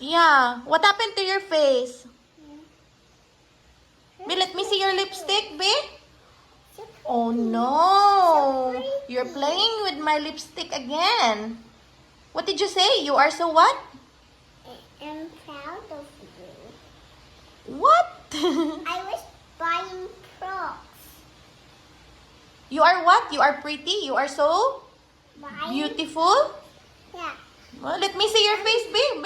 Yeah. What happened to your face? Be, let me see your lipstick, be. Oh no. You're playing with my lipstick again. What did you say? You are so what? I'm proud of you. What? I was buying Crocs. You are what? You are pretty? You are so Buying? beautiful? Yeah. Well, let me see your face, babe.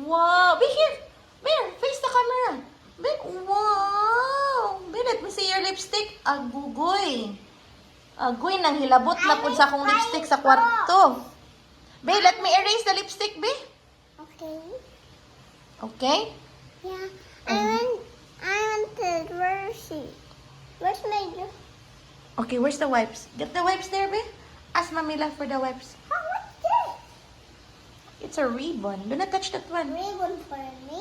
Wow. Be here. Bear, face the camera. Be, wow. Be, let me see your lipstick. Agugoy. Agoy, nang hilabot na po sa akong lipstick sa kwarto. Be, let me erase the lipstick, be. Okay. Okay? Yeah. I want the Hershey. Where's my... Okay, where's the wipes? Get the wipes there, be. Ask Mamila for the wipes. Oh, what's this? It's a ribbon. Do not touch that one. Ribbon for me?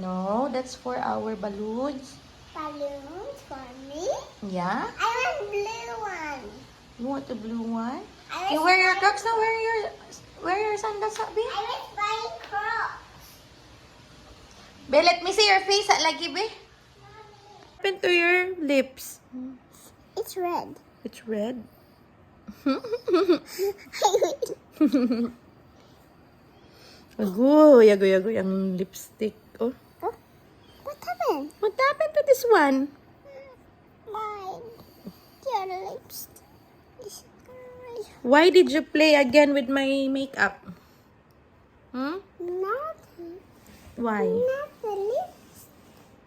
No, that's for our balloons. Balloons for me? Yeah? I want blue one. You want the blue one? I You was wear your buying- Crocs now. Wear your sandals, be. I was buying Crocs. Be, let me see your face at lagi, be. What happened to your lips? It's red. It's red. Agoy, agoy, agoy ang lipstick. Oh. Oh, what happened? What happened to this one? Mine. Your lipstick. Why did you play again with my makeup? Hmm? Not, Why? not the lips.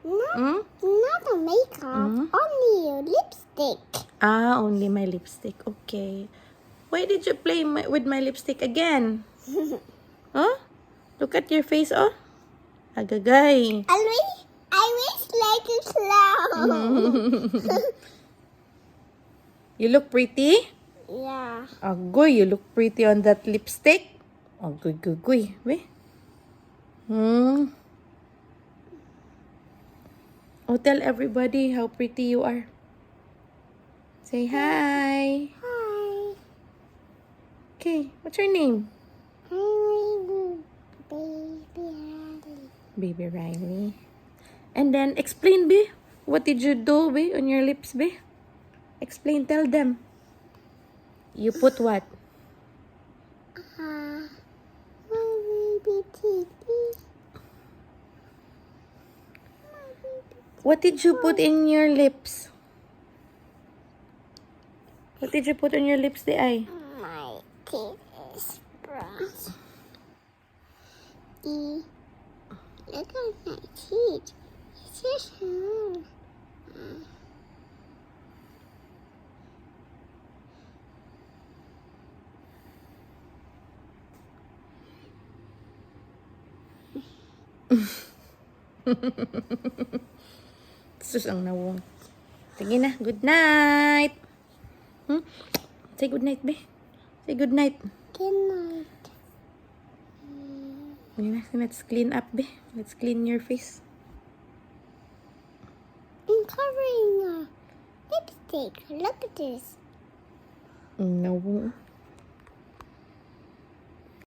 Not, Hmm? not the makeup. Only your lipstick. Ah, only my lipstick. Okay. Why did you play with my lipstick again? Huh? Look at your face, oh. Agagay. I wish like a clown. You look pretty? Yeah. Agoy, you look pretty on that lipstick. Agoy, gugoy. Be. Oh, tell everybody how pretty you are. Say hi. Hi. Okay, what's your name? Baby Riley. Baby Riley. And then, explain, be. What did you do, be, on your lips, be? Explain, tell them. You put what? My baby titty. What did you put in your lips? What did you put on your lips, the eye? My teeth is brush. Look at my teeth. It's just Sus, ang nawong. Sige na, good night. Say good night, be. Say good night. Good night. Let's clean up, be. Let's clean your face. I'm covering a lipstick. Look at this. No.